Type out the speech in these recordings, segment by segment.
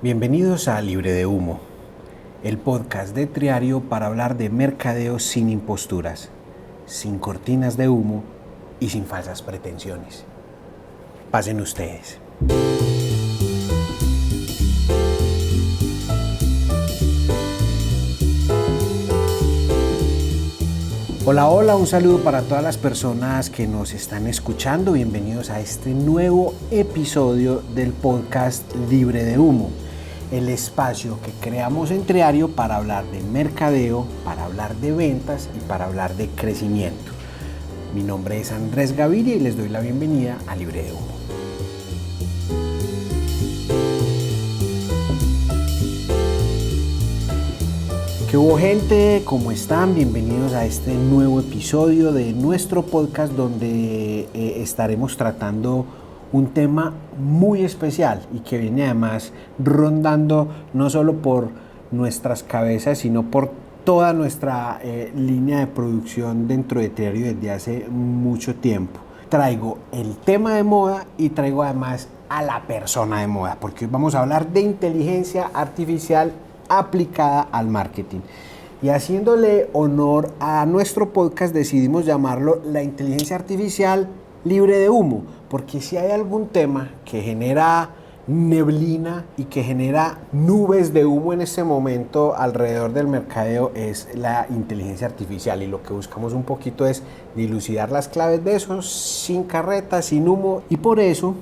Bienvenidos a Libre de Humo, el podcast de Triario para hablar de mercadeo sin imposturas, sin cortinas de humo y sin falsas pretensiones. Pasen ustedes. Hola, hola, un saludo para todas las personas que nos están escuchando. Bienvenidos a este nuevo episodio del podcast Libre de Humo, el espacio que creamos en Triario para hablar de mercadeo, para hablar de ventas y para hablar de crecimiento. Mi nombre es Andrés Gaviria y les doy la bienvenida a Libre de Humo. ¿Qué hubo, gente? ¿Cómo están? Bienvenidos a este nuevo episodio de nuestro podcast donde estaremos tratando un tema muy especial y que viene además rondando no solo por nuestras cabezas, sino por toda nuestra línea de producción dentro de Triario desde hace mucho tiempo. Traigo el tema de moda y traigo además a la persona de moda, porque hoy vamos a hablar de inteligencia artificial aplicada al marketing. Y haciéndole honor a nuestro podcast decidimos llamarlo la inteligencia artificial libre de humo, porque si hay algún tema que genera neblina y que genera nubes de humo en este momento alrededor del mercadeo es la inteligencia artificial, y lo que buscamos un poquito es dilucidar las claves de eso sin carreta, sin humo. Y por eso,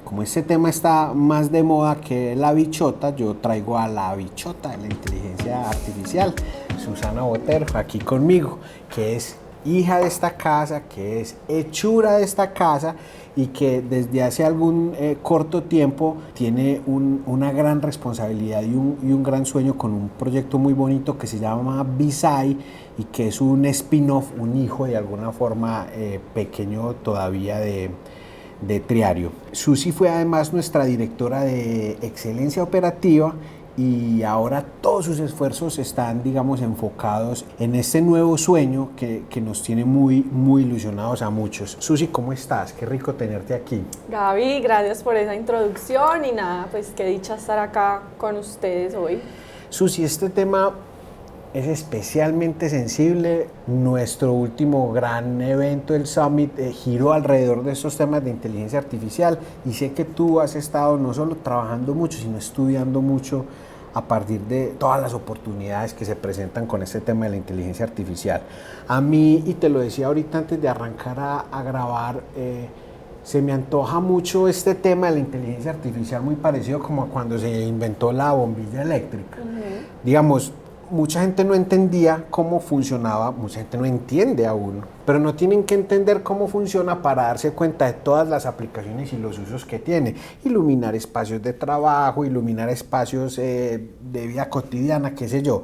como este tema está más de moda que la bichota, yo traigo a la bichota de la inteligencia artificial, Susana Botero, aquí conmigo, que es hija de esta casa, que es hechura de esta casa y que desde hace algún corto tiempo tiene una gran responsabilidad y un gran sueño con un proyecto muy bonito que se llama Visai y que es un spin-off, un hijo de alguna forma pequeño todavía de Triario. Susi fue además nuestra directora de excelencia operativa y ahora todos sus esfuerzos están, digamos, enfocados en este nuevo sueño que nos tiene muy ilusionados a muchos. Susi, ¿cómo estás? Qué rico tenerte aquí. Gaby, gracias por esa introducción y nada, pues qué dicha estar acá con ustedes hoy. Susi, este tema es especialmente sensible. Nuestro último gran evento, el Summit, giró alrededor de estos temas de inteligencia artificial y sé que tú has estado no solo trabajando mucho, sino estudiando mucho a partir de todas las oportunidades que se presentan con este tema de la inteligencia artificial. A mí, y te lo decía ahorita antes de arrancar a grabar, se me antoja mucho este tema de la inteligencia artificial, muy parecido como cuando se inventó la bombilla eléctrica. Digamos, mucha gente no entendía cómo funcionaba, mucha gente no entiende aún, pero no tienen que entender cómo funciona para darse cuenta de todas las aplicaciones y los usos que tiene. Iluminar espacios de trabajo, iluminar espacios de vida cotidiana, qué sé yo.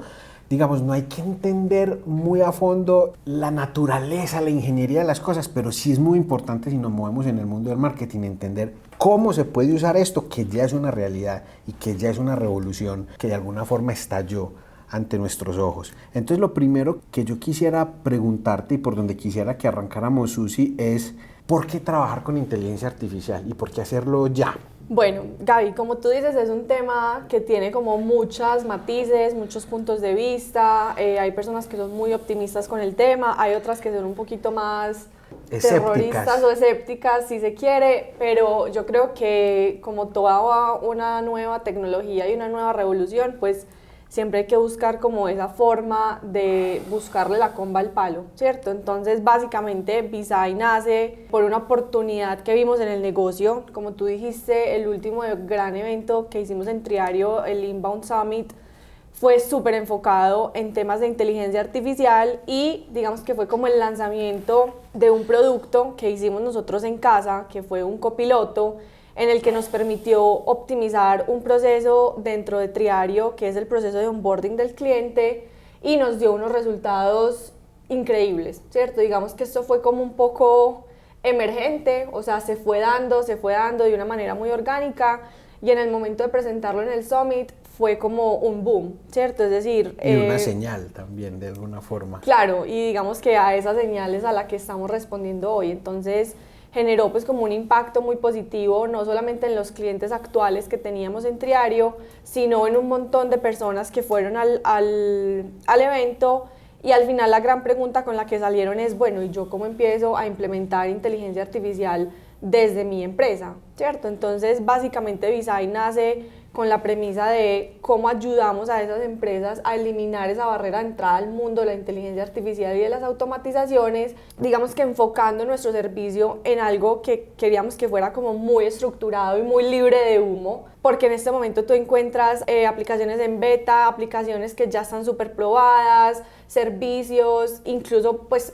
Digamos, no hay que entender muy a fondo la naturaleza, la ingeniería de las cosas, pero sí es muy importante, si nos movemos en el mundo del marketing, entender cómo se puede usar esto, que ya es una realidad y que ya es una revolución que de alguna forma estalló ante nuestros ojos. Entonces, lo primero que yo quisiera preguntarte y por donde quisiera que arrancáramos, Susi, es ¿por qué trabajar con inteligencia artificial y por qué hacerlo ya? Bueno, Gaby, como tú dices, es un tema que tiene como muchos matices, muchos puntos de vista. Hay personas que son muy optimistas con el tema, hay otras que son un poquito más terroristas o escépticas, si se quiere, pero yo creo que como toda una nueva tecnología y una nueva revolución, pues siempre hay que buscar como esa forma de buscarle la comba al palo, ¿cierto? Entonces, básicamente, Visai nace por una oportunidad que vimos en el negocio. Como tú dijiste, el último gran evento que hicimos en Triario, el Inbound Summit, fue súper enfocado en temas de inteligencia artificial y digamos que fue como el lanzamiento de un producto que hicimos nosotros en casa, que fue un copiloto, en el que nos permitió optimizar un proceso dentro de Triario, que es el proceso de onboarding del cliente, y nos dio unos resultados increíbles, ¿cierto? Digamos que esto fue como un poco emergente, o sea, se fue dando de una manera muy orgánica, y en el momento de presentarlo en el Summit fue como un boom, ¿cierto? Es decir... Y una señal también, de alguna forma. Claro, y digamos que a esas señales a la que estamos respondiendo hoy. Entonces, generó pues como un impacto muy positivo, no solamente en los clientes actuales que teníamos en Triario, sino en un montón de personas que fueron al evento. Y al final la gran pregunta con la que salieron es, bueno, ¿y yo cómo empiezo a implementar inteligencia artificial desde mi empresa? ¿Cierto? Entonces, básicamente Visai nace con la premisa de cómo ayudamos a esas empresas a eliminar esa barrera de entrada al mundo de la inteligencia artificial y de las automatizaciones, digamos que enfocando nuestro servicio en algo que queríamos que fuera como muy estructurado y muy libre de humo, porque en este momento tú encuentras aplicaciones en beta, aplicaciones que ya están súper probadas, servicios, incluso pues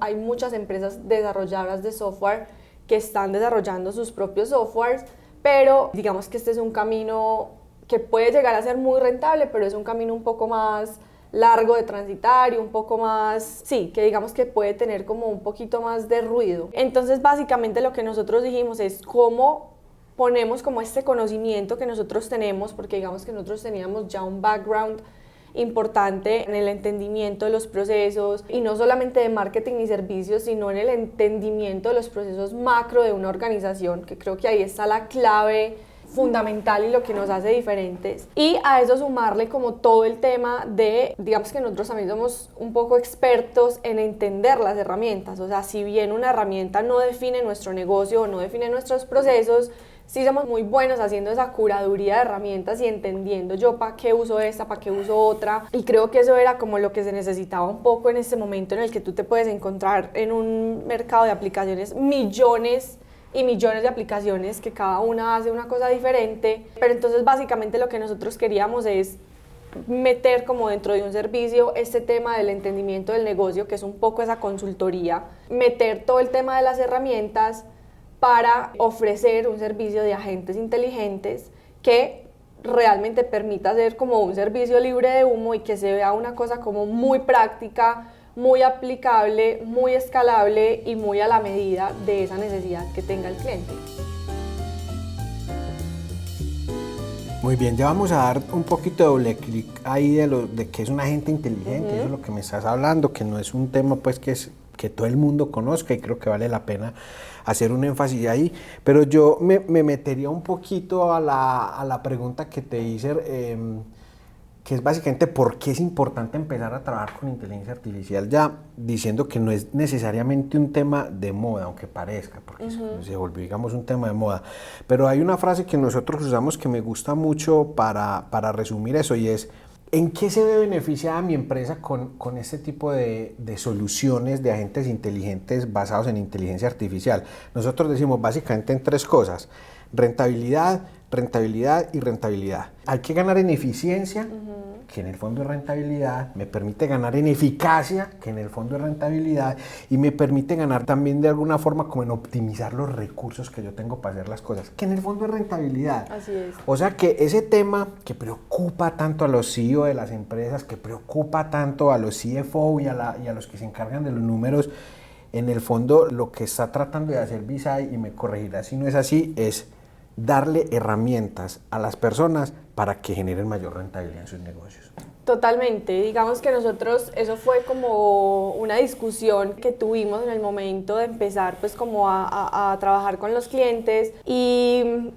hay muchas empresas desarrolladoras de software que están desarrollando sus propios softwares, pero digamos que este es un camino que puede llegar a ser muy rentable, pero es un camino un poco más largo de transitar y un poco más, sí, que digamos que puede tener como un poquito más de ruido. Entonces básicamente lo que nosotros dijimos es cómo ponemos como este conocimiento que nosotros tenemos, porque digamos que nosotros teníamos ya un background importante en el entendimiento de los procesos, y no solamente de marketing y servicios, sino en el entendimiento de los procesos macro de una organización, que creo que ahí está la clave fundamental y lo que nos hace diferentes. Y a eso sumarle como todo el tema de, digamos que nosotros también somos un poco expertos en entender las herramientas, o sea, si bien una herramienta no define nuestro negocio o no define nuestros procesos, sí somos muy buenos haciendo esa curaduría de herramientas y entendiendo yo para qué uso esta, para qué uso otra, y creo que eso era como lo que se necesitaba un poco en este momento en el que tú te puedes encontrar en un mercado de aplicaciones, millones y millones de aplicaciones que cada una hace una cosa diferente, pero entonces básicamente lo que nosotros queríamos es meter como dentro de un servicio este tema del entendimiento del negocio, que es un poco esa consultoría, meter todo el tema de las herramientas para ofrecer un servicio de agentes inteligentes que realmente permita ser como un servicio libre de humo y que se vea una cosa como muy práctica, muy aplicable, muy escalable y muy a la medida de esa necesidad que tenga el cliente. Muy bien, ya vamos a dar un poquito de doble clic ahí de que es un agente inteligente, eso es lo que me estás hablando, que no es un tema pues que todo el mundo conozca, y creo que vale la pena hacer un énfasis ahí, pero yo me metería un poquito a la pregunta que te hice, que es básicamente por qué es importante empezar a trabajar con inteligencia artificial, ya diciendo que no es necesariamente un tema de moda, aunque parezca, porque se volvió, digamos, un tema de moda. Pero hay una frase que nosotros usamos que me gusta mucho para resumir eso, y es: ¿en qué se ve beneficiada mi empresa con este tipo de soluciones de agentes inteligentes basados en inteligencia artificial? Nosotros decimos básicamente en tres cosas: rentabilidad, rentabilidad y rentabilidad. Hay que ganar en eficiencia, que en el fondo es rentabilidad, me permite ganar en eficacia, que en el fondo es rentabilidad, y me permite ganar también de alguna forma como en optimizar los recursos que yo tengo para hacer las cosas, que en el fondo es rentabilidad. Así es. O sea que ese tema que preocupa tanto a los CEO de las empresas, que preocupa tanto a los CFO y a los que se encargan de los números, en el fondo lo que está tratando de hacer Visai, y me corregirá si no es así, es darle herramientas a las personas para que generen mayor rentabilidad en sus negocios. Totalmente, digamos que nosotros, eso fue como una discusión que tuvimos en el momento de empezar pues como a trabajar con los clientes, y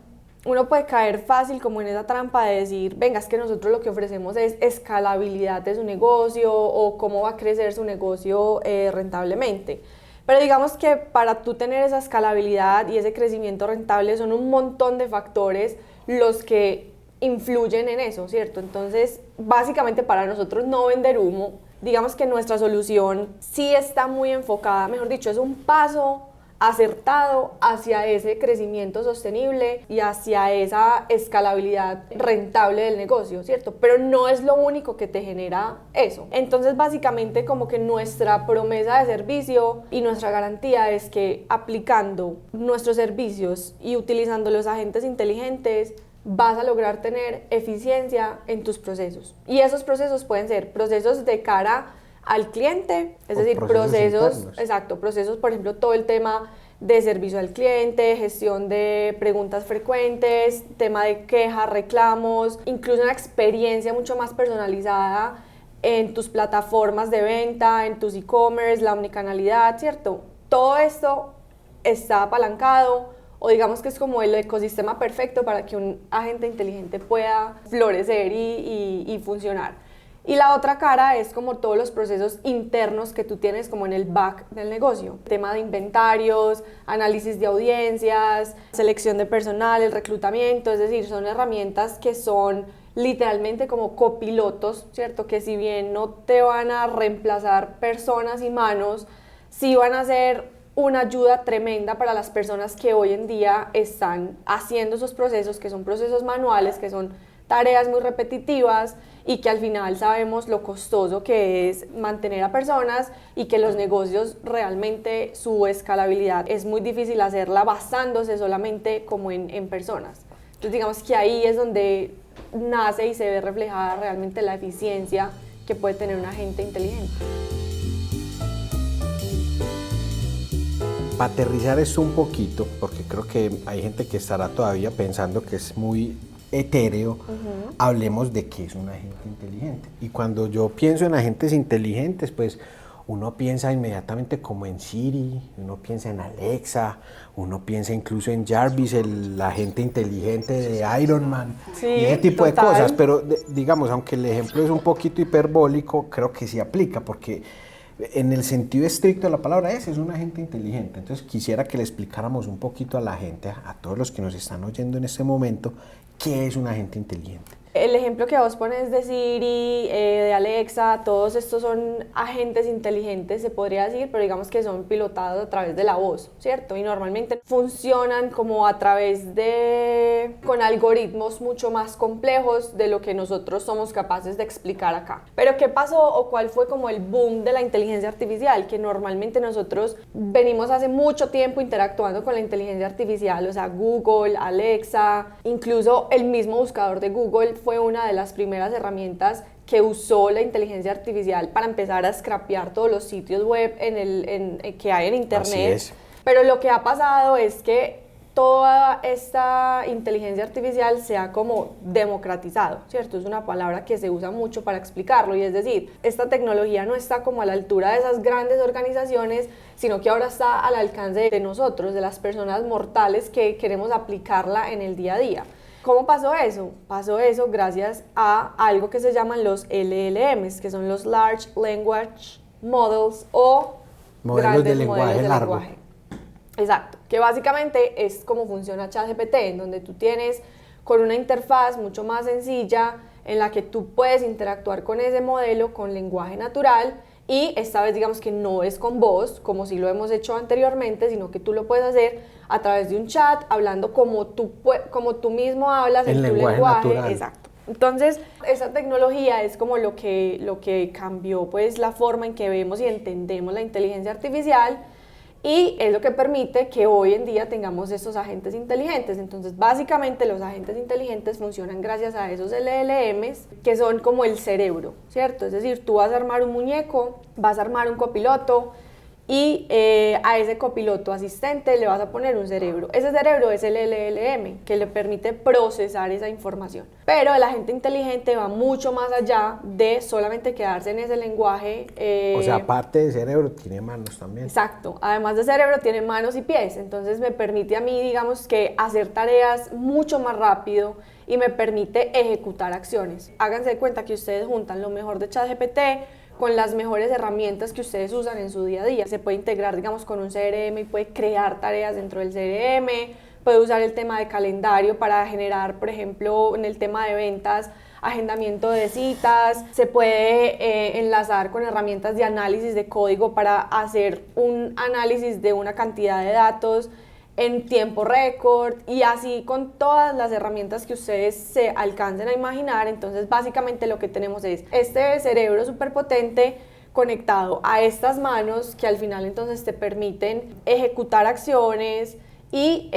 uno puede caer fácil como en esa trampa de decir, venga, es que nosotros lo que ofrecemos es escalabilidad de su negocio o cómo va a crecer su negocio rentablemente. Pero digamos que para tú tener esa escalabilidad y ese crecimiento rentable son un montón de factores los que influyen en eso, ¿cierto? Entonces, básicamente para nosotros no vender humo, digamos que nuestra solución sí está muy enfocada, mejor dicho, es un paso acertado hacia ese crecimiento sostenible y hacia esa escalabilidad rentable del negocio, ¿cierto? Pero no es lo único que te genera eso. Entonces, básicamente, como que nuestra promesa de servicio y nuestra garantía es que aplicando nuestros servicios y utilizando los agentes inteligentes, vas a lograr tener eficiencia en tus procesos. Y esos procesos pueden ser procesos de cara al cliente, es decir, procesos, exacto, procesos, por ejemplo, todo el tema de servicio al cliente, gestión de preguntas frecuentes, tema de quejas, reclamos, incluso una experiencia mucho más personalizada en tus plataformas de venta, en tus e-commerce, la omnicanalidad, ¿cierto? Todo esto está apalancado, o digamos que es como el ecosistema perfecto para que un agente inteligente pueda florecer y funcionar. Y la otra cara es como todos los procesos internos que tú tienes como en el back del negocio. Tema de inventarios, análisis de audiencias, selección de personal, el reclutamiento, es decir, son herramientas que son literalmente como copilotos, ¿cierto? Que si bien no te van a reemplazar personas y manos, sí van a ser una ayuda tremenda para las personas que hoy en día están haciendo esos procesos, que son procesos manuales, que son tareas muy repetitivas y que al final sabemos lo costoso que es mantener a personas y que los negocios realmente su escalabilidad es muy difícil hacerla basándose solamente como en personas. Entonces digamos que ahí es donde nace y se ve reflejada realmente la eficiencia que puede tener un agente inteligente. Para aterrizar esto un poquito, porque creo que hay gente que estará todavía pensando que es muy etéreo, hablemos de qué es un agente inteligente. Y cuando yo pienso en agentes inteligentes, pues uno piensa inmediatamente como en Siri, uno piensa en Alexa, uno piensa incluso en Jarvis, el agente inteligente de Iron Man, Sí, y ese tipo total. de cosas. Pero digamos, aunque el ejemplo es un poquito hiperbólico, creo que sí aplica, porque en el sentido estricto de la palabra ese es un agente inteligente. Entonces quisiera que le explicáramos un poquito a la gente, a todos los que nos están oyendo en este momento, qué es un agente inteligente. El ejemplo que vos pones de Siri, de Alexa, todos estos son agentes inteligentes, se podría decir, pero digamos que son pilotados a través de la voz, ¿cierto? Y normalmente funcionan como a través con algoritmos mucho más complejos de lo que nosotros somos capaces de explicar acá. Pero ¿qué pasó o cuál fue como el boom de la inteligencia artificial? Que normalmente nosotros venimos hace mucho tiempo interactuando con la inteligencia artificial, o sea, Google, Alexa, incluso el mismo buscador de Google fue una de las primeras herramientas que usó la inteligencia artificial para empezar a scrapear todos los sitios web que hay en internet. Así es. Pero lo que ha pasado es que toda esta inteligencia artificial se ha como democratizado, ¿cierto? Es una palabra que se usa mucho para explicarlo, y es decir, esta tecnología no está como a la altura de esas grandes organizaciones, sino que ahora está al alcance de nosotros, de las personas mortales que queremos aplicarla en el día a día. ¿Cómo pasó eso? Pasó eso gracias a algo que se llaman los LLMs, que son los Large Language Models o Modelos de grandes lenguaje modelos de largo. lenguaje. Exacto, que básicamente es como funciona ChatGPT, en donde tú tienes con una interfaz mucho más sencilla en la que tú puedes interactuar con ese modelo con lenguaje natural, y esta vez digamos que no es con voz, como si lo hemos hecho anteriormente, sino que tú lo puedes hacer a través de un chat, hablando como tú mismo hablas en tu lenguaje. Natural. Exacto. Entonces, esa tecnología es como lo que cambió pues la forma en que vemos y entendemos la inteligencia artificial, y es lo que permite que hoy en día tengamos estos agentes inteligentes. Entonces, básicamente los agentes inteligentes funcionan gracias a esos LLMs, que son como el cerebro, ¿cierto? Es decir, tú vas a armar un muñeco, vas a armar un copiloto, y a ese copiloto asistente le vas a poner un cerebro. Ese cerebro es el LLM, que le permite procesar esa información. Pero el agente inteligente va mucho más allá de solamente quedarse en ese lenguaje. O sea, aparte de cerebro, tiene manos también. Exacto. Además de cerebro, tiene manos y pies. Entonces me permite a mí, digamos, que hacer tareas mucho más rápido y me permite ejecutar acciones. Háganse de cuenta que ustedes juntan lo mejor de ChatGPT con las mejores herramientas que ustedes usan en su día a día. Se puede integrar, digamos, con un CRM y puede crear tareas dentro del CRM, puede usar el tema de calendario para generar, por ejemplo, en el tema de ventas, agendamiento de citas. Se puede enlazar con herramientas de análisis de código para hacer un análisis de una cantidad de datos en tiempo récord, y así con todas las herramientas que ustedes se alcancen a imaginar. Entonces básicamente lo que tenemos es este cerebro superpotente conectado a estas manos que al final entonces te permiten ejecutar acciones y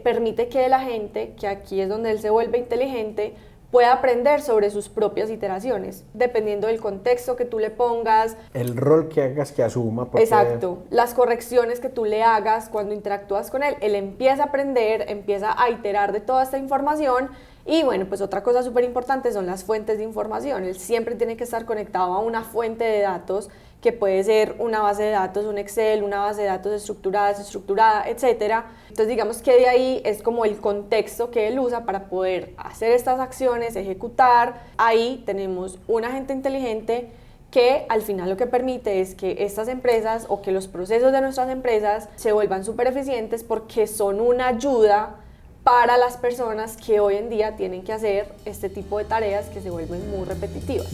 permite que la gente, que aquí es donde él se vuelve inteligente, pueda aprender sobre sus propias iteraciones, dependiendo del contexto que tú le pongas. El rol que hagas que asuma. Porque... Exacto, las correcciones que tú le hagas cuando interactúas con él. Él empieza a aprender, empieza a iterar de toda esta información, Y bueno, pues otra cosa súper importante son las fuentes de información. Él siempre tiene que estar conectado a una fuente de datos que puede ser una base de datos, un Excel, una base de datos estructurada, desestructurada, etc. Entonces digamos que de ahí es como el contexto que él usa para poder hacer estas acciones, ejecutar. Ahí tenemos un agente inteligente que al final lo que permite es que estas empresas o que los procesos de nuestras empresas se vuelvan súper eficientes porque son una ayuda para las personas que hoy en día tienen que hacer este tipo de tareas que se vuelven muy repetitivas.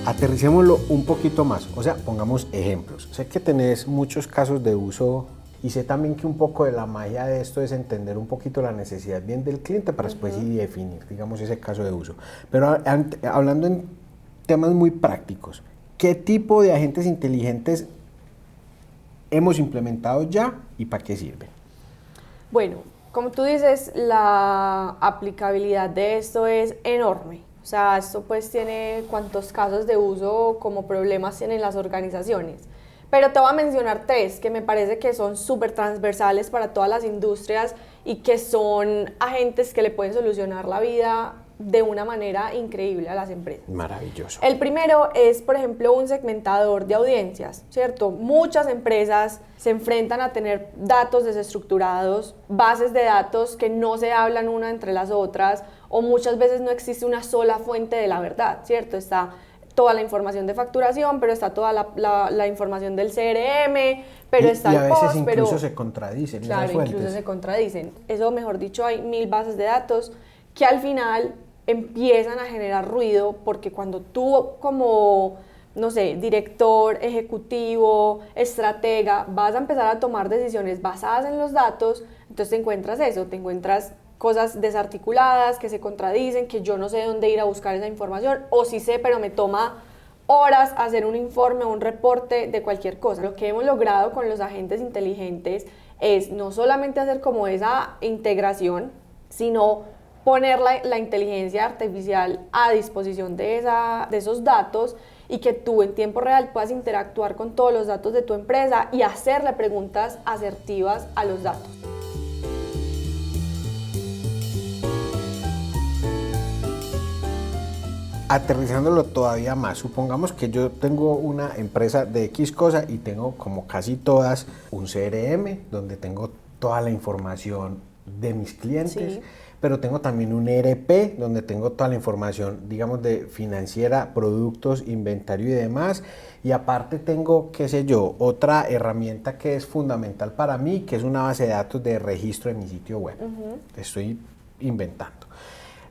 Aterricémoslo un poquito más, o sea, pongamos ejemplos. Sé que tenés muchos casos de uso y sé también que un poco de la magia de esto es entender un poquito la necesidad bien del cliente para después y definir, digamos, ese caso de uso. Pero hablando en temas muy prácticos, ¿qué tipo de agentes inteligentes hemos implementado ya y para qué sirven? Bueno, como tú dices, la aplicabilidad de esto es enorme. O sea, esto pues tiene cuantos casos de uso como problemas tienen las organizaciones. Pero te voy a mencionar 3 que me parece que son súper transversales para todas las industrias y que son agentes que le pueden solucionar la vida de una manera increíble a las empresas. Maravilloso. El primero es, por ejemplo, un segmentador de audiencias, ¿cierto? Muchas empresas se enfrentan a tener datos desestructurados, bases de datos que no se hablan una entre las otras, o muchas veces no existe una sola fuente de la verdad, ¿cierto? Está toda la información de facturación, pero está toda la información del CRM, pero está y a el veces post, incluso pero se contradicen claro, esas fuentes. incluso se contradicen. Eso, mejor dicho, hay 1000 bases de datos que al final empiezan a generar ruido porque cuando tú como, no sé, director, ejecutivo, estratega, vas a empezar a tomar decisiones basadas en los datos, entonces te encuentras eso, te encuentras cosas desarticuladas, que se contradicen, que yo no sé dónde ir a buscar esa información, o sí sé, pero me toma horas hacer un informe o un reporte de cualquier cosa. Lo que hemos logrado con los agentes inteligentes es no solamente hacer como esa integración, sino poner la inteligencia artificial a disposición de esos datos y que tú en tiempo real puedas interactuar con todos los datos de tu empresa y hacerle preguntas asertivas a los datos. Aterrizándolo todavía más, supongamos que yo tengo una empresa de X cosa y tengo, como casi todas, un CRM donde tengo toda la información de mis clientes, sí, pero tengo también un ERP donde tengo toda la información, digamos, de financiera, productos, inventario y demás, y aparte tengo, qué sé yo, otra herramienta que es fundamental para mí, que es una base de datos de registro de mi sitio web. Estoy inventando.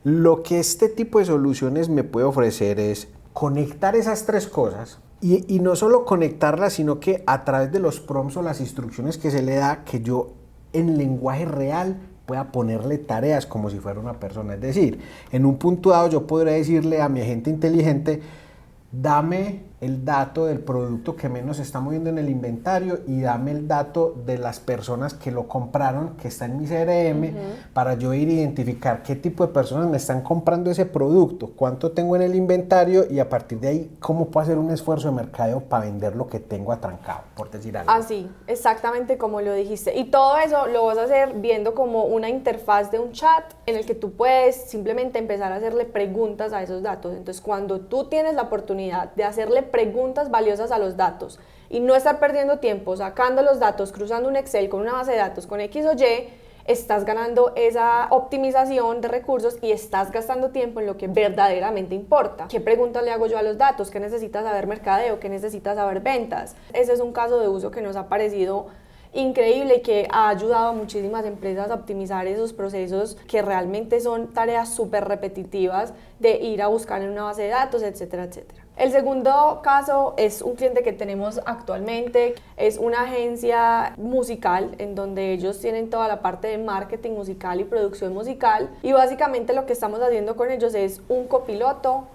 Lo que este tipo de soluciones me puede ofrecer es conectar esas 3 cosas y no solo conectarlas, sino que a través de los prompts o las instrucciones que se le da, que yo en lenguaje real pueda ponerle tareas como si fuera una persona. Es decir, en un punto dado yo podré decirle a mi agente inteligente, dame el dato del producto que menos se está moviendo en el inventario y dame el dato de las personas que lo compraron, que está en mi CRM, para yo ir a identificar qué tipo de personas me están comprando ese producto, cuánto tengo en el inventario y a partir de ahí cómo puedo hacer un esfuerzo de mercadeo para vender lo que tengo atrancado, por decir algo. Así, exactamente como lo dijiste. Y todo eso lo vas a hacer viendo como una interfaz de un chat en el que tú puedes simplemente empezar a hacerle preguntas a esos datos. Entonces, cuando tú tienes la oportunidad de hacerle preguntas valiosas a los datos y no estar perdiendo tiempo sacando los datos, cruzando un Excel con una base de datos con X o Y, estás ganando esa optimización de recursos y estás gastando tiempo en lo que verdaderamente importa. ¿Qué preguntas le hago yo a los datos? ¿Qué necesitas saber mercadeo? ¿Qué necesitas saber ventas? Ese es un caso de uso que nos ha parecido increíble y que ha ayudado a muchísimas empresas a optimizar esos procesos que realmente son tareas súper repetitivas de ir a buscar en una base de datos, etcétera, etcétera. El segundo caso es un cliente que tenemos actualmente, es una agencia musical en donde ellos tienen toda la parte de marketing musical y producción musical y básicamente lo que estamos haciendo con ellos es un copiloto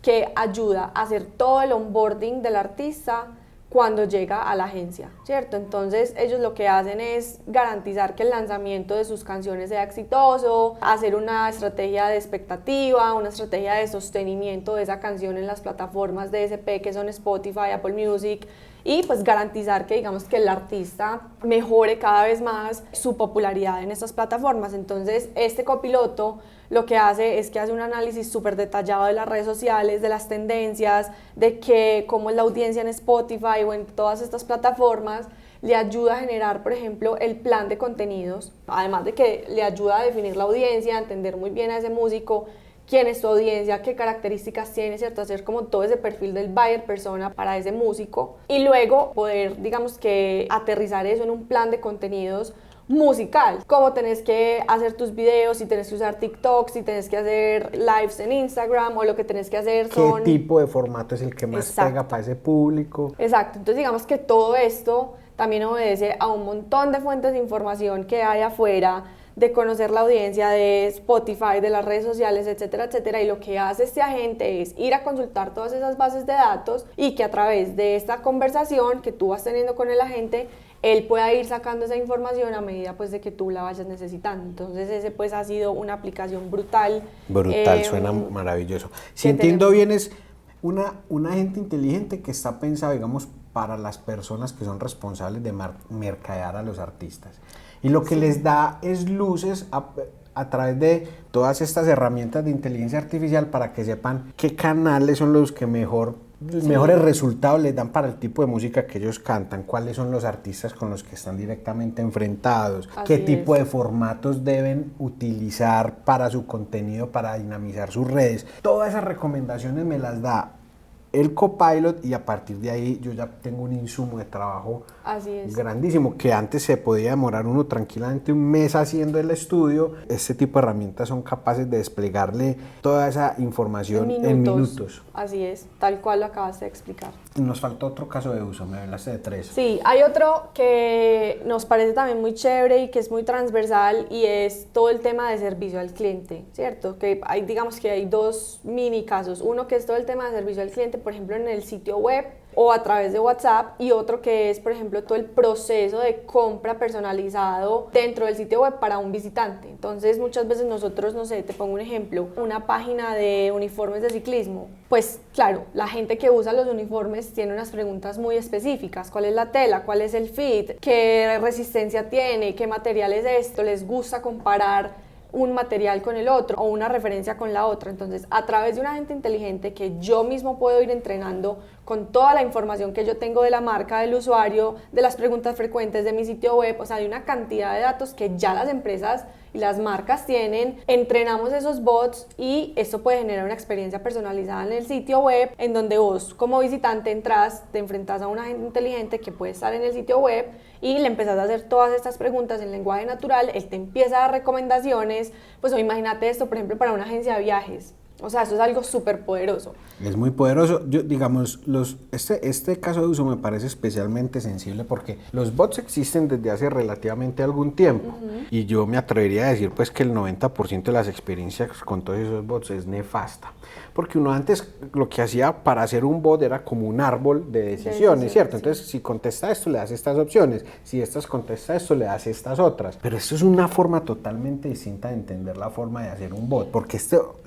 que ayuda a hacer todo el onboarding del artista cuando llega a la agencia, ¿cierto? Entonces ellos lo que hacen es garantizar que el lanzamiento de sus canciones sea exitoso, hacer una estrategia de expectativa, una estrategia de sostenimiento de esa canción en las plataformas de SP que son Spotify, Apple Music y pues garantizar que digamos que el artista mejore cada vez más su popularidad en estas plataformas. Entonces este copiloto lo que hace es que hace un análisis súper detallado de las redes sociales, de las tendencias, de cómo es la audiencia en Spotify o en todas estas plataformas, le ayuda a generar, por ejemplo, el plan de contenidos, además de que le ayuda a definir la audiencia, a entender muy bien a ese músico, quién es tu audiencia, qué características tiene, ¿cierto? Hacer como todo ese perfil del buyer persona para ese músico y luego poder, digamos que, aterrizar eso en un plan de contenidos musical, cómo tenés que hacer tus videos, si tenés que usar TikTok, si tenés que hacer lives en Instagram o lo que tenés que hacer son... ¿Qué tipo de formato es el que más pega para ese público? Exacto, entonces digamos que todo esto también obedece a un montón de fuentes de información que hay afuera, de conocer la audiencia de Spotify, de las redes sociales, etcétera, etcétera, y lo que hace este agente es ir a consultar todas esas bases de datos y que a través de esta conversación que tú vas teniendo con el agente, él pueda ir sacando esa información a medida pues de que tú la vayas necesitando. Entonces ese pues ha sido una aplicación brutal. Brutal, suena maravilloso. Si entiendo bien es un agente inteligente que está pensado, digamos, para las personas que son responsables de mercadear a los artistas. Y lo que les da es luces a través de todas estas herramientas de inteligencia artificial para que sepan qué canales son los que mejores resultados les dan para el tipo de música que ellos cantan, cuáles son los artistas con los que están directamente enfrentados, qué tipo de formatos deben utilizar para su contenido, para dinamizar sus redes. Todas esas recomendaciones me las da el Copilot y a partir de ahí yo ya tengo un insumo de trabajo grandísimo, que antes se podía demorar uno tranquilamente un mes haciendo el estudio. Este tipo de herramientas son capaces de desplegarle toda esa información en minutos. Así es, tal cual lo acabaste de explicar. Nos faltó otro caso de uso, me hablaste de 3. Sí, hay otro que nos parece también muy chévere y que es muy transversal y es todo el tema de servicio al cliente, ¿cierto? Que hay, digamos que hay dos mini casos, uno que es todo el tema de servicio al cliente, por ejemplo, en el sitio web o a través de WhatsApp, y otro que es, por ejemplo, todo el proceso de compra personalizado dentro del sitio web para un visitante. Entonces, muchas veces nosotros, no sé, te pongo un ejemplo, una página de uniformes de ciclismo, pues claro, la gente que usa los uniformes tiene unas preguntas muy específicas: ¿cuál es la tela? ¿Cuál es el fit? ¿Qué resistencia tiene? ¿Qué material es esto? ¿Les gusta comparar un material con el otro o una referencia con la otra? Entonces, a través de un agente inteligente que yo mismo puedo ir entrenando con toda la información que yo tengo de la marca, del usuario, de las preguntas frecuentes de mi sitio web, o sea, hay una cantidad de datos que ya las empresas y las marcas tienen, entrenamos esos bots y esto puede generar una experiencia personalizada en el sitio web, en donde vos como visitante entras, te enfrentas a un agente inteligente que puede estar en el sitio web y le empezás a hacer todas estas preguntas en lenguaje natural, él te empieza a dar recomendaciones. Pues imagínate esto, por ejemplo, para una agencia de viajes. O sea, eso es algo súper poderoso. Es muy poderoso. Yo, digamos, este caso de uso me parece especialmente sensible porque los bots existen desde hace relativamente algún tiempo. Y yo me atrevería a decir pues que el 90% de las experiencias con todos esos bots es nefasta. Porque uno antes lo que hacía para hacer un bot era como un árbol de decisiones, ¿cierto? Sí. Entonces, si contesta esto, le das estas opciones. Si estas contesta esto, le das estas otras. Pero esto es una forma totalmente distinta de entender la forma de hacer un bot. Porque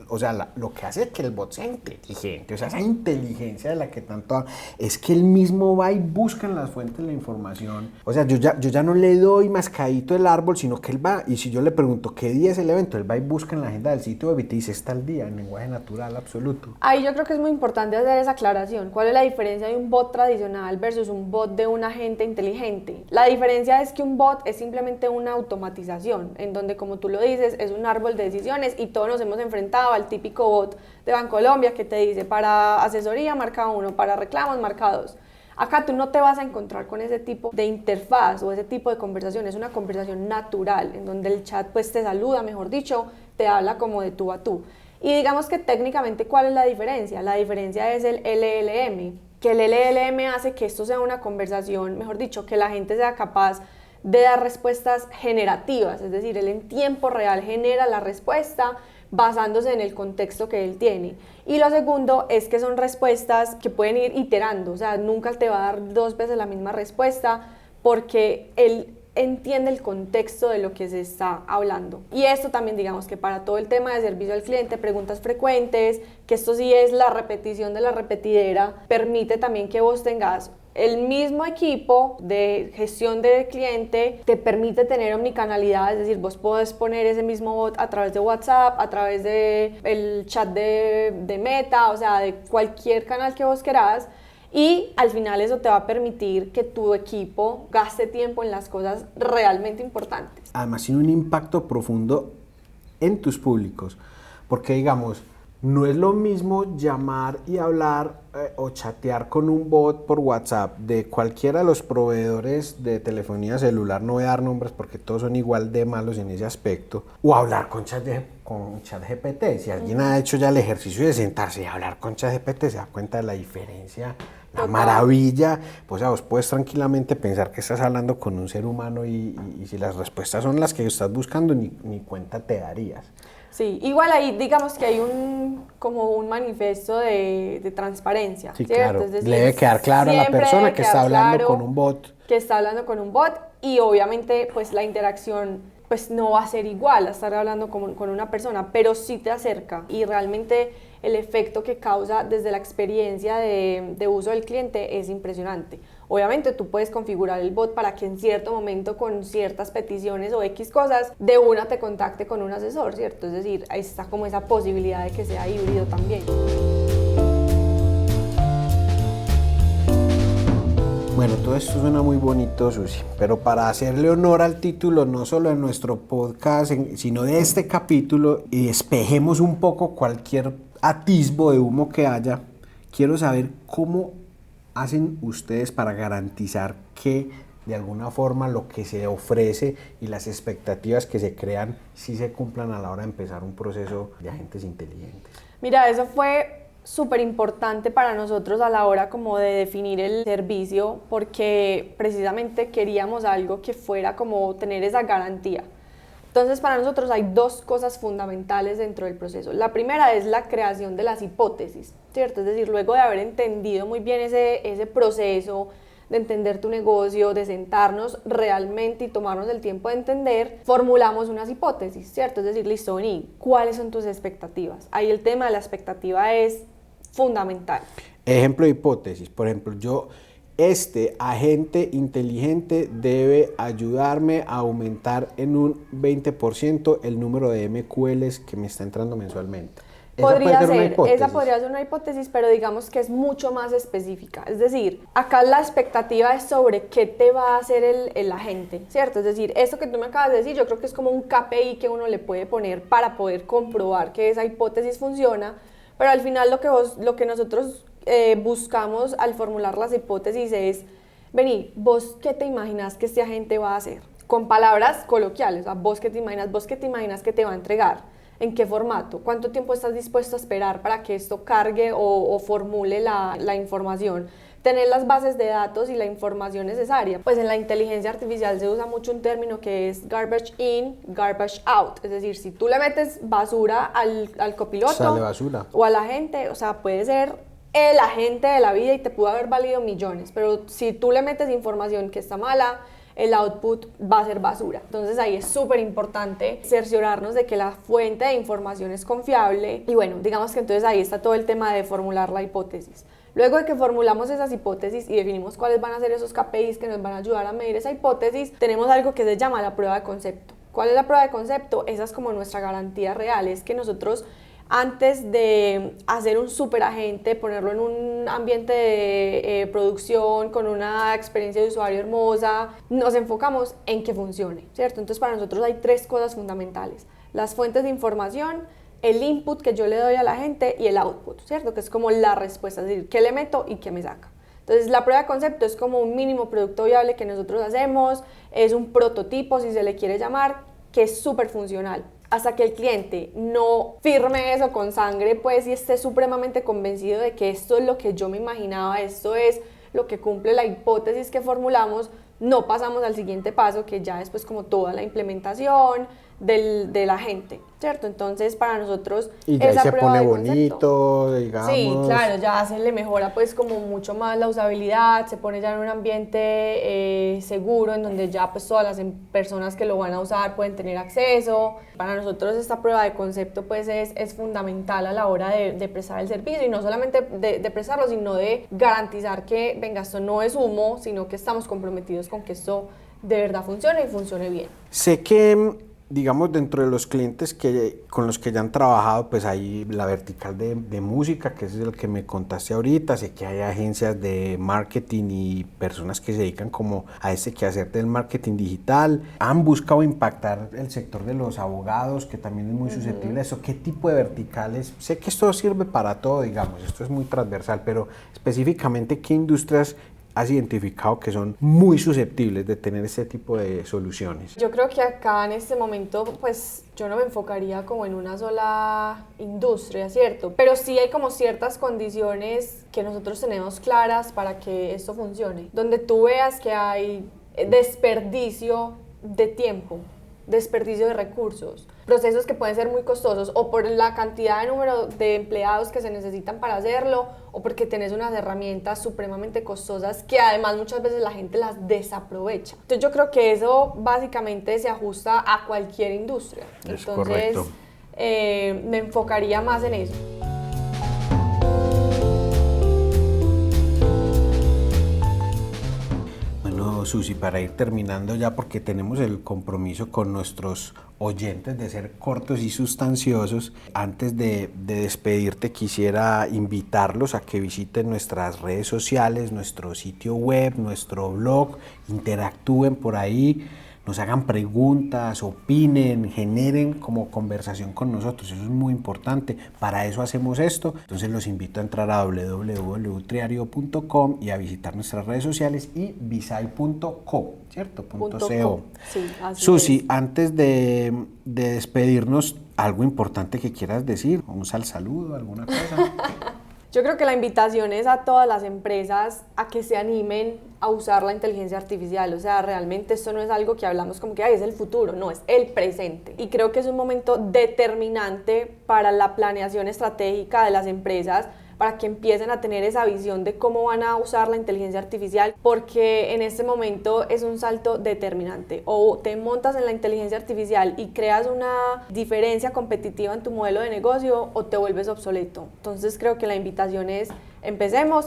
o sea, lo que hace que el bot sea inteligente, o sea, esa inteligencia de la que tanto habla, es que él mismo va y busca en las fuentes la información. O sea, yo ya no le doy mascadito el árbol, sino que él va, y si yo le pregunto qué día es el evento, él va y busca en la agenda del sitio web y te dice, está el día, en lenguaje natural absoluto. Ahí yo creo que es muy importante hacer esa aclaración. ¿Cuál es la diferencia de un bot tradicional versus un bot de un agente inteligente? La diferencia es que un bot es simplemente una automatización, en donde, como tú lo dices, es un árbol de decisiones y todos nos hemos enfrentado al típico bot de Bancolombia que te dice para asesoría marca 1, para reclamos marca 2. Acá tú no te vas a encontrar con ese tipo de interfaz o ese tipo de conversación, es una conversación natural en donde el chat pues te saluda, mejor dicho, te habla como de tú a tú. Y digamos que técnicamente, ¿cuál es la diferencia? La diferencia es el LLM, que el LLM hace que esto sea una conversación, mejor dicho, que la gente sea capaz de dar respuestas generativas, es decir, él en tiempo real genera la respuesta basándose en el contexto que él tiene. Y lo segundo es que son respuestas que pueden ir iterando, o sea, nunca te va a dar 2 veces la misma respuesta porque él entiende el contexto de lo que se está hablando. Y esto también, digamos que para todo el tema de servicio al cliente, preguntas frecuentes, que esto sí es la repetición de la repetidera, permite también que vos tengas El mismo equipo de gestión de cliente te permite tener omnicanalidad, es decir, vos podés poner ese mismo bot a través de WhatsApp, a través del chat de Meta, o sea, de cualquier canal que vos querás. Y al final eso te va a permitir que tu equipo gaste tiempo en las cosas realmente importantes. Además tiene un impacto profundo en tus públicos, porque digamos, no es lo mismo llamar y hablar o chatear con un bot por WhatsApp de cualquiera de los proveedores de telefonía celular, no voy a dar nombres porque todos son igual de malos en ese aspecto, o hablar con ChatGPT. Si alguien ha hecho ya el ejercicio de sentarse y hablar con ChatGPT, se da cuenta de la diferencia, la maravilla. Pues vos puedes tranquilamente pensar que estás hablando con un ser humano y si las respuestas son las que estás buscando, ni cuenta te darías. Sí, igual ahí digamos que hay como un manifiesto de transparencia, sí, ¿cierto? claro. Es decir, le debe quedar claro a la persona que está hablando con un bot. Que está hablando con un bot y obviamente pues la interacción pues no va a ser igual a estar hablando con una persona, pero sí te acerca y realmente el efecto que causa desde la experiencia de uso del cliente es impresionante. Obviamente tú puedes configurar el bot para que en cierto momento con ciertas peticiones o X cosas de una te contacte con un asesor, ¿cierto? Es decir, ahí está como esa posibilidad de que sea híbrido también. Bueno, todo esto suena muy bonito, Susi, pero para hacerle honor al título, no solo de nuestro podcast, sino de este capítulo, y despejemos un poco cualquier atisbo de humo que haya, quiero saber cómo hacen ustedes para garantizar que de alguna forma lo que se ofrece y las expectativas que se crean sí se cumplan a la hora de empezar un proceso de agentes inteligentes. Mira, eso fue súper importante para nosotros a la hora como de definir el servicio, porque precisamente queríamos algo que fuera como tener esa garantía. Entonces para nosotros hay dos cosas fundamentales dentro del proceso. La primera es la creación de las hipótesis, ¿cierto? Es decir, luego de haber entendido muy bien ese proceso, de entender tu negocio, de sentarnos realmente y tomarnos el tiempo de entender, formulamos unas hipótesis, ¿cierto? Es decir, listo, vení, ¿cuáles son tus expectativas? Ahí el tema de la expectativa es fundamental. Ejemplo de hipótesis, por ejemplo, este agente inteligente debe ayudarme a aumentar en un 20% el número de MQLs que me está entrando mensualmente. Esa podría ser una hipótesis, pero digamos que es mucho más específica. Es decir, acá la expectativa es sobre qué te va a hacer el agente, ¿cierto? Es decir, esto que tú me acabas de decir, yo creo que es como un KPI que uno le puede poner para poder comprobar que esa hipótesis funciona, pero al final lo que nosotros buscamos al formular las hipótesis es, vení, vos qué te imaginas que este agente va a hacer, con palabras coloquiales, o sea, vos qué te imaginas que te va a entregar, en qué formato, cuánto tiempo estás dispuesto a esperar para que esto cargue o formule la información, tener las bases de datos y la información necesaria. Pues en la inteligencia artificial se usa mucho un término que es garbage in, garbage out, es decir, si tú le metes basura al copiloto, sale basura, o al agente, o sea, puede ser el agente de la vida y te pudo haber valido millones, pero si tú le metes información que está mala, el output va a ser basura. Entonces ahí es súper importante cerciorarnos de que la fuente de información es confiable y bueno, digamos que entonces ahí está todo el tema de formular la hipótesis. Luego de que formulamos esas hipótesis y definimos cuáles van a ser esos KPIs que nos van a ayudar a medir esa hipótesis, tenemos algo que se llama la prueba de concepto. ¿Cuál es la prueba de concepto? Esa es como nuestra garantía real, es que nosotros antes de hacer un superagente, ponerlo en un ambiente de producción con una experiencia de usuario hermosa, nos enfocamos en que funcione, ¿cierto? Entonces para nosotros hay tres cosas fundamentales: las fuentes de información, el input que yo le doy a la gente y el output, ¿cierto? Que es como la respuesta, es decir, qué le meto y qué me saca. Entonces la prueba de concepto es como un mínimo producto viable que nosotros hacemos, es un prototipo si se le quiere llamar, que es súper funcional. Hasta que el cliente no firme eso con sangre, pues, y esté supremamente convencido de que esto es lo que yo me imaginaba, esto es lo que cumple la hipótesis que formulamos, no pasamos al siguiente paso, que ya es pues como toda la implementación de la gente, ¿cierto? Entonces, para nosotros y ya esa se prueba pone de bonito, concepto, digamos. sí, claro, ya se le mejora pues como mucho más la usabilidad, se pone ya en un ambiente seguro en donde ya pues todas las personas que lo van a usar pueden tener acceso. Para nosotros esta prueba de concepto pues es fundamental a la hora de prestar el servicio, y no solamente de prestarlo, sino de garantizar que, venga, esto no es humo, sino que estamos comprometidos con que esto de verdad funcione y funcione bien. Sé que, digamos, dentro de los clientes con los que ya han trabajado, pues hay la vertical de música, que es el que me contaste ahorita. Sé que hay agencias de marketing y personas que se dedican como a ese quehacer del marketing digital. Han buscado impactar el sector de los abogados, que también es muy susceptible a eso. ¿Qué tipo de verticales? Sé que esto sirve para todo, digamos, esto es muy transversal, pero específicamente, ¿qué industrias has identificado que son muy susceptibles de tener este tipo de soluciones? Yo creo que acá en este momento, pues yo no me enfocaría como en una sola industria, ¿cierto? Pero sí hay como ciertas condiciones que nosotros tenemos claras para que esto funcione, donde tú veas que hay desperdicio de tiempo, desperdicio de recursos, procesos que pueden ser muy costosos, o por la cantidad de número de empleados que se necesitan para hacerlo, o porque tenés unas herramientas supremamente costosas que además muchas veces la gente las desaprovecha. Entonces yo creo que eso básicamente se ajusta a cualquier industria. Es Entonces, correcto. Me enfocaría más en eso. Bueno, Susi, para ir terminando ya, porque tenemos el compromiso con nuestros oyentes de ser cortos y sustanciosos, antes de despedirte quisiera invitarlos a que visiten nuestras redes sociales, nuestro sitio web, nuestro blog, interactúen por ahí, nos hagan preguntas, opinen, generen como conversación con nosotros. Eso es muy importante, para eso hacemos esto. Entonces los invito a entrar a www.triario.com y a visitar nuestras redes sociales y visai.co, ¿cierto? .co. Sí, así Susi, es. antes de despedirnos, algo importante que quieras decir, un saludo, alguna cosa. Yo creo que la invitación es a todas las empresas a que se animen a usar la inteligencia artificial. O sea, realmente esto no es algo que hablamos como que es el futuro, no, es el presente. Y creo que es un momento determinante para la planeación estratégica de las empresas, para que empiecen a tener esa visión de cómo van a usar la inteligencia artificial, porque en este momento es un salto determinante. O te montas en la inteligencia artificial y creas una diferencia competitiva en tu modelo de negocio, o te vuelves obsoleto. Entonces creo que la invitación es empecemos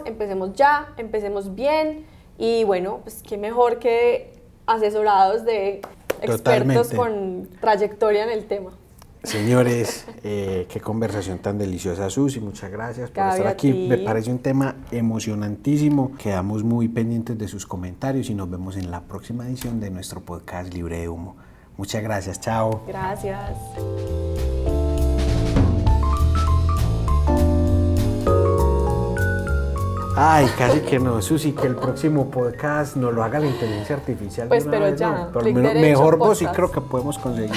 ya, empecemos bien, y bueno, pues qué mejor que asesorados de expertos Totalmente. con trayectoria en el tema. Señores, qué conversación tan deliciosa, Susi, muchas gracias por Gaby, estar a aquí. ti. Me parece un tema emocionantísimo. Quedamos muy pendientes de sus comentarios y nos vemos en la próxima edición de nuestro podcast Libre de Humo. Muchas gracias, chao. Gracias. Ay, casi que no, Susi, que el próximo podcast nos lo haga la inteligencia artificial. Pues de una pero vez, ya, ¿no? Por clic menos- derecho, mejor voz sí podcast. creo que podemos conseguir.